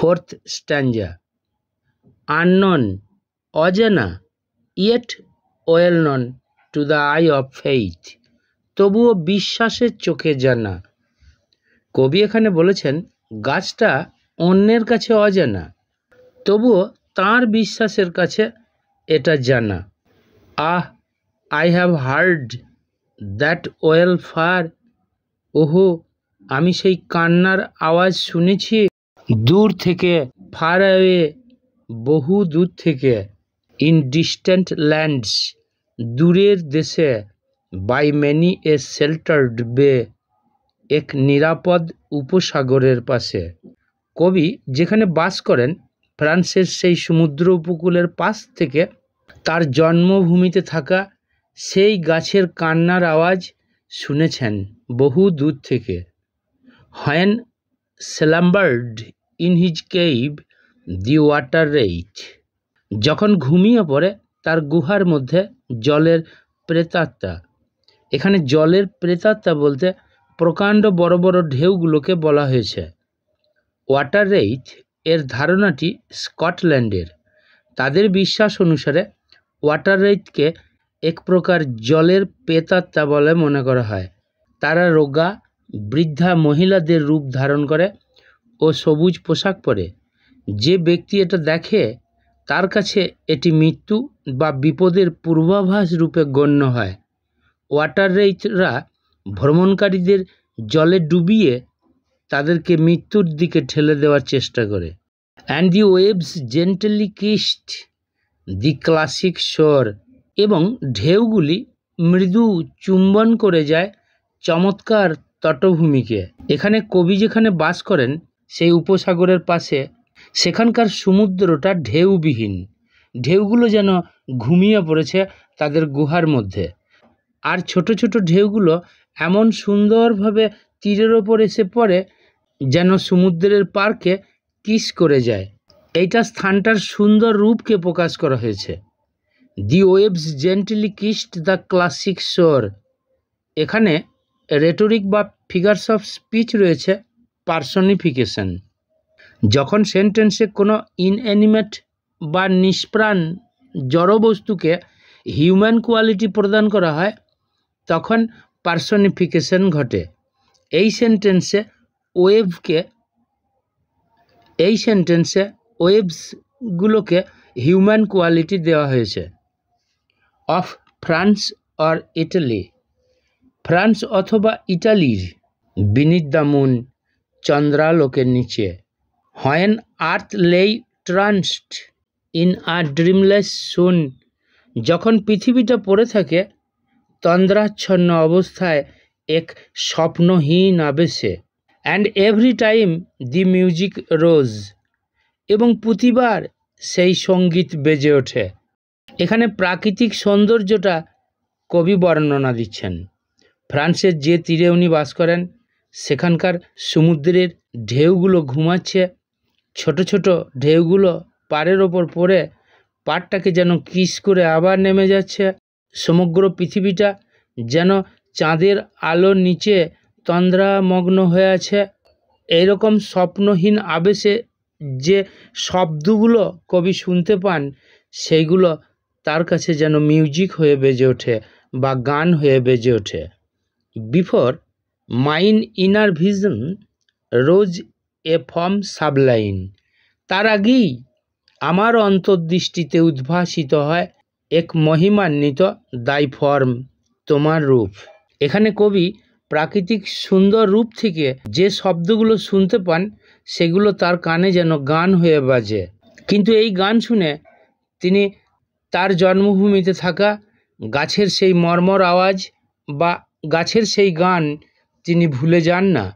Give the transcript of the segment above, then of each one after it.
Fourth স্ট্যাঞ্জা, unknown, অজানা, yet well known to the I of faith, তবুও বিশ্বাসের চোখে জানা। কবি এখানে বলেছেন গাছটা অন্যের কাছে অজানা, তবুও তাঁর বিশ্বাসের কাছে এটা জানা। Ah, I have heard that well far, ওহো আমি সেই কান্নার আওয়াজ শুনেছি দূর থেকে, ফার অ্যাওয়ে বহু দূর থেকে, ইন ডিস্ট্যান্ট ল্যান্ডস দূরের দেশে, বাই মেনি এ শেল্টার্ড বে এক নিরাপদ উপসাগরের পাশে। কবি যেখানে বাস করেন ফ্রান্সের সেই সমুদ্র উপকূলের পাশ থেকে তার জন্মভূমিতে থাকা সেই গাছের কান্নার আওয়াজ শুনেছেন বহু দূর থেকে। When slumbered in his cave the water wraith, যখন ঘুমিয়ে পড়ে তার গুহার মধ্যে জলের প্রেতাত্মা। এখানে জলের প্রেতাত্মা বলতে প্রকাণ্ড বড় বড় ঢেউগুলোকে বলা হয়েছে। ওয়াটার রেইচ এর ধারণাটি স্কটল্যান্ডের। তাদের বিশ্বাস অনুসারে ওয়াটার রেইচকে এক প্রকার জলের প্রেতাত্মা বলে মনে করা হয়। তারা রোগা বৃদ্ধা মহিলাদের রূপ ধারণ করে ও সবুজ পোশাক পরে। যে ব্যক্তি এটা দেখে তার কাছে এটি মৃত্যু বা বিপদের পূর্বাভাস রূপে গণ্য হয়। ওয়াটার রেইচরা ভ্রমণকারীদের জলে ডুবিয়ে তাদেরকে মৃত্যুর দিকে ঠেলে দেওয়ার চেষ্টা করে। And the waves gently kissed the classic শোর, এবং ঢেউগুলি মৃদু চুম্বন করে যায় চমৎকার তটভূমিকে। এখানে কবি যেখানে বাস করেন সেই উপসাগরের পাশে, সেখানকার সমুদ্রটা ঢেউবিহীন। ঢেউগুলো যেন ঘুমিয়ে পড়েছে তাদের গুহার মধ্যে। আর ছোট ছোট ঢেউগুলো এমন সুন্দরভাবে তীরের ওপর এসে পড়ে যেন সমুদ্রের পার্কে কিস করে যায়। এইটা স্থানটার সুন্দর রূপকে প্রকাশ করা হয়েছে। The waves gently kissed the classic shore, এখানে রেটরিক বা ফিগার্স অফ স্পিচ রয়েছে পার্সনিফিকেশন। যখন সেন্টেন্সে কোনো ইনঅ্যানিমেট বা নিষ্প্রাণ জড়বস্তুকে হিউম্যান কোয়ালিটি প্রদান করা হয় তখন পার্সনিফিকেশন ঘটে। এই সেন্টেন্সে ওয়েভসগুলোকে হিউম্যান কোয়ালিটি দেওয়া হয়েছে। Of France or Italy, France অথবা ইটালির, বিনিথ দ্য মুন, চন্দ্রালোকের নিচে। হোয়েন আর্থ লেই ট্রান্সড ইন আ ড্রিমলেস সুন, যখন পৃথিবীটা পড়ে থাকে তন্দ্রাচ্ছন্ন অবস্থায় এক স্বপ্নহীন আবেশে। And every time the music rose, এবং প্রতিবার সেই সঙ্গীত বেজে ওঠে। এখানে প্রাকৃতিক সৌন্দর্যটা কবি বর্ণনা দিচ্ছেন। ফ্রান্সের যে তীরে উনি বাস করেন সেখানকার সমুদ্রের ঢেউগুলো ঘুমাচ্ছে। ছোট ছোট ঢেউগুলো পাড়ের ওপর পড়ে পাড়টাকে যেন কিস করে আবার নেমে যাচ্ছে। সমগ্র পৃথিবীটা যেন চাঁদের আলোর নিচে তন্দ্রামগ্ন হয়ে আছে। এইরকম স্বপ্নহীন আবেশে যে শব্দগুলো কবি শুনতে পান সেইগুলো তার কাছে যেন মিউজিক হয়ে বেজে ওঠে বা গান হয়ে বেজে ওঠে। বিফোর মাইন ইনার ভিশন রোজ এ ফর্ম সাবলাইন, তার আগেই আমার অন্তর্দৃষ্টিতে উদ্ভাসিত হয় এক মহিমান্বিত দাই ফর্ম, তোমার রূপ। এখানে কবি প্রাকৃতিক সুন্দর রূপ থেকে যে শব্দগুলো শুনতে পান সেগুলো তার কানে যেন গান হয়ে বাজে। কিন্তু এই গান শুনে তিনি তার জন্মভূমিতে থাকা গাছের সেই মর্মর আওয়াজ বা গাছের সেই গান তিনি ভুলে যান না।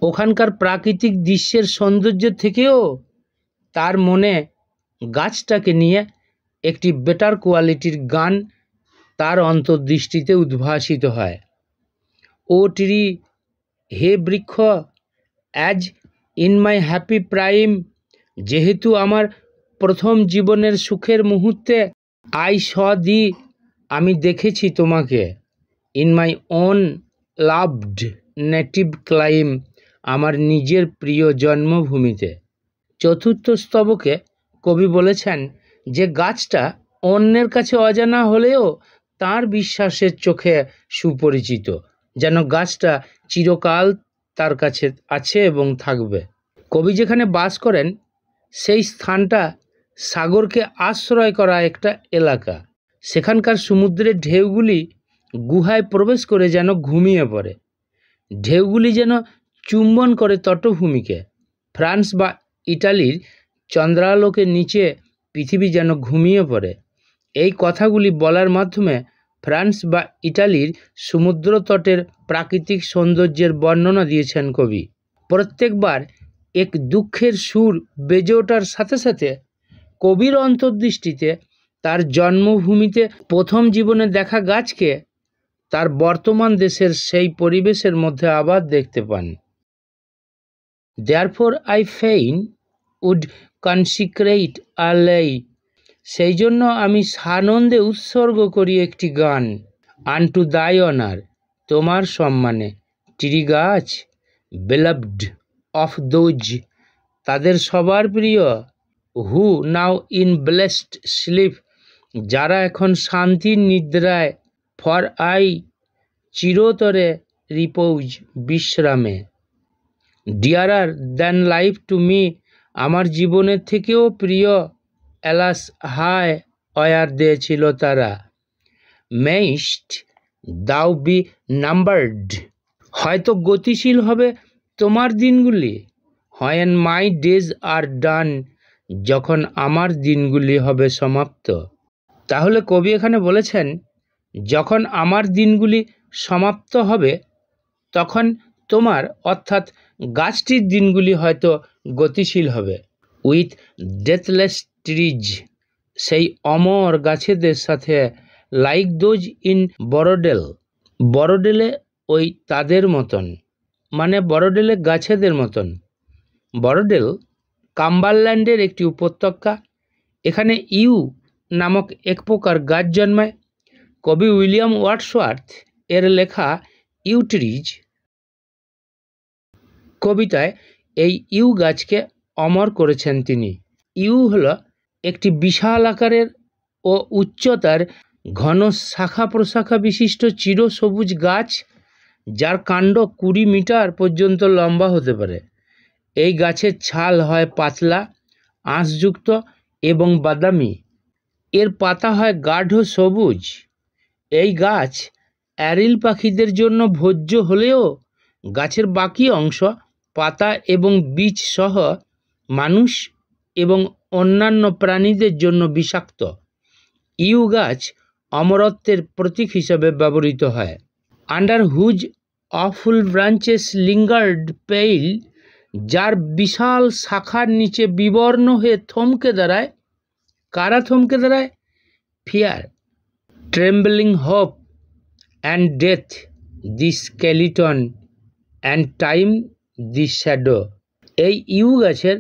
ওখানকার প্রাকৃতিক দৃশ্যের সৌন্দর্যের থেকেও তার মনে গাছটাকে নিয়ে একটি বেটার কোয়ালিটির গান তার অন্তর্দৃষ্টিতে উদ্ভাসিত হয়। ও ট্রি, হে বৃক্ষ, as in my happy prime, যেহেতু আমার প্রথম জীবনের সুখের মুহূর্তে, আই স দি, আমি দেখেছি তোমাকে, in my own loved native clime, আমার নিজের প্রিয় জন্মভূমিতে। চতুর্থ স্তবকে কবি বলেছেন যে গাছটা অন্যের কাছে অজানা হলেও তার বিশ্বাসের চোখে সুপরিচিত, যেন গাছটা চিরকাল তার কাছে আছে এবং থাকবে। কবি যেখানে বাস করেন সেই স্থানটা সাগরকে আশ্রয় করা একটা এলাকা। সেখানকার সমুদ্রের ঢেউগুলি গুহায় প্রবেশ করে যেন ঘুমিয়ে পড়ে। ঢেউগুলি যেন চুম্বন করে তটভূমিকে। ফ্রান্স বা ইটালির চন্দ্রালোকের নিচে পৃথিবী যেন ঘুমিয়ে পড়ে। এই কথাগুলি বলার মাধ্যমে ফ্রান্স বা ইটালির সমুদ্র তটের প্রাকৃতিক সৌন্দর্যের বর্ণনা দিয়েছেন কবি। প্রত্যেকবার এক দুঃখের সুর বেজে ওঠার সাথে সাথে কবির অন্তর্দৃষ্টিতে তার জন্মভূমিতে প্রথম জীবনে দেখা গাছকে তার বর্তমান দেশের সেই পরিবেশের মধ্যে আবার দেখতে পান। Therefore I fain would consecrate a lay, সেই জন্য আমি সানন্দে উৎসর্গ করি একটি গান, unto thy honor, তোমার সম্মানে, ট্রি গাছ, beloved of those, তাদের সবার প্রিয়, who now in blessed sleep, যারা এখন শান্তির নিদ্রায়, for I চিরতরে repose, বিশ্রামে, dearer than life to me, আমার জীবনের থেকেও প্রিয়, alas হায় অয়ার দিয়েছিল তারা, mayst thou be numbered, হয়তো গতিশীল হবে তোমার দিনগুলি, when my days are done, যখন আমার দিনগুলি হবে সমাপ্ত। তাহলে কবি এখানে বলেছেন যখন আমার দিনগুলি সমাপ্ত হবে তখন তোমার অর্থাৎ গাছটির দিনগুলি হয়তো গতিশীল হবে। উইথ ডেথলেস ট্রিজ, সেই অমর গাছেদের সাথে, লাইক দোজ ইন বরোডেল, বরোডেলে ওই তাদের মতন, মানে বরোডেলে গাছেদের মতন। বরোডেল কাম্বারল্যান্ডের একটি উপত্যকা। এখানে ইউ নামক এক প্রকার গাছ জন্মায়। কবি উইলিয়াম ওয়ার্ডসওয়ার্থ এর লেখা ইউট্রিজ কবিতায় এই ইউ গাছকে অমর করেছেন তিনি। ইউ হলো একটি বিশাল আকারের ও উচ্চতার ঘন শাখা প্রশাখা বিশিষ্ট চিরসবুজ গাছ, যার কাণ্ড 20 মিটার পর্যন্ত লম্বা হতে পারে। এই গাছের ছাল হয় পাতলা, আঁশযুক্ত এবং বাদামি। এর পাতা হয় গাঢ় সবুজ। এই গাছ অ্যারিল পাখিদের জন্য ভোজ্য হলেও গাছের বাকি অংশ, পাতা এবং বীজ সহ মানুষ এবং অন্যান্য প্রাণীদের জন্য বিষাক্ত। ইউ গাছ অমরত্বের প্রতীক হিসাবে ব্যবহৃত হয়। Under whose awful branches lingered pale, যার বিশাল শাখার নিচে বিবর্ণ হয়ে থমকে দাঁড়ায়। কারা থমকে দাঁড়ায়? Fear, trembling hope and death, the skeleton and time the shadow. এই ইউ গাছের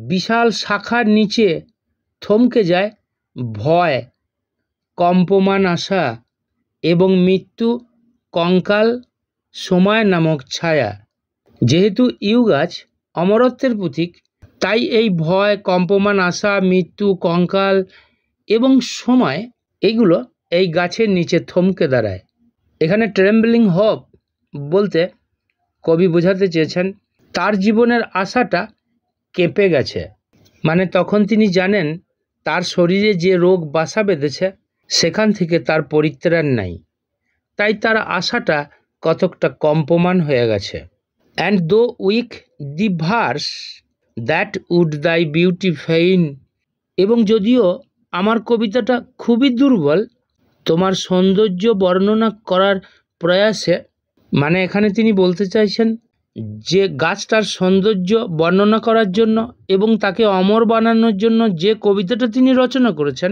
বিশাল শাখার নিচে থমকে যায় ভয়, কম্পমান আশা এবং মৃত্যু, কঙ্কাল, সময় নামক ছায়া। যেহেতু ইউ গাছ অমরত্বের প্রতীক, তাই এই ভয়, কম্পমান আশা, মৃত্যু, কঙ্কাল এবং সময়, এইগুলো এই গাছের নিচে থমকে দাঁড়ায়। এখানে ট্রেম্বলিং হোপ বলতে কবি বোঝাতে চেয়েছেন তার জীবনের আশাটা কেঁপে গেছে, মানে তখন তিনি জানেন তার শরীরে যে রোগ বাসা বেঁধেছে সেখান থেকে তার পরিত্রাণ নাই, তাই তার আশাটা কতকটা কম্পমান হয়ে গেছে। And though weak the verse that would thy beauty fain, এবং যদিও আমার কবিতাটা খুবই দুর্বল তোমার সৌন্দর্য বর্ণনা করার প্রয়াসে, মানে এখানে তিনি বলতে চাইছেন যে গাছটার সৌন্দর্য বর্ণনা করার জন্য এবং তাকে অমর বানানোর জন্য যে কবিতাটা তিনি রচনা করেছেন,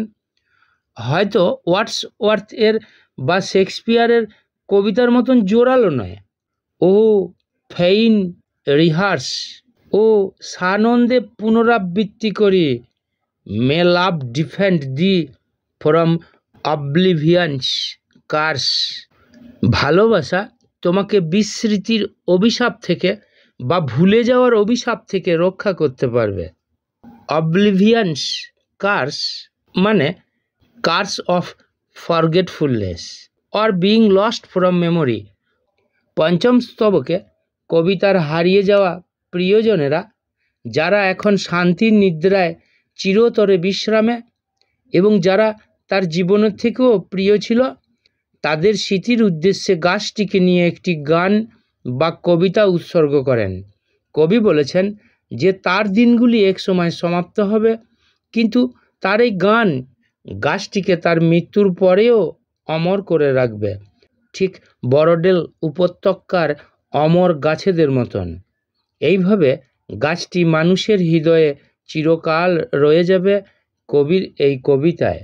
হয়তো ওয়ার্ডসওয়ার্থ এর বা শেক্সপিয়ারের কবিতার মতন জোরালো নয়। ও ফেইন রিহার্স, ও সানন্দে পুনরাবৃত্তি করি, মে লাভ ডিফেন্ড দি ফ্রম অবলিভিয়ান্স কার্স, ভালোবাসা তোমাকে বিস্মৃতির অভিশাপ থেকে বা ভুলে যাওয়ার অভিশাপ থেকে রক্ষা করতে পারবে। অবলিভিয়ান্স কার্স মানে curse of forgetfulness or being lost from memory. পঞ্চম স্তবকে কবিতার হারিয়ে যাওয়া প্রিয়জনেরা, যারা এখন শান্তির নিদ্রায় চিরতরে বিশ্রামে এবং যারা তার জীবনের থেকেও প্রিয় ছিল, তাদের স্মৃতির উদ্দেশ্যে গাছটিকে নিয়ে একটি গান বা কবিতা উৎসর্গ করেন। কবি বলেছেন যে তার দিনগুলি এক সময় সমাপ্ত হবে, কিন্তু তার এই গান গাছটিকে তার মৃত্যুর পরেও অমর করে রাখবে, ঠিক বড়ডেল উপত্যকার অমর গাছেদের মতন। এইভাবে গাছটি মানুষের হৃদয়ে চিরকাল রয়ে যাবে কবির এই কবিতায়।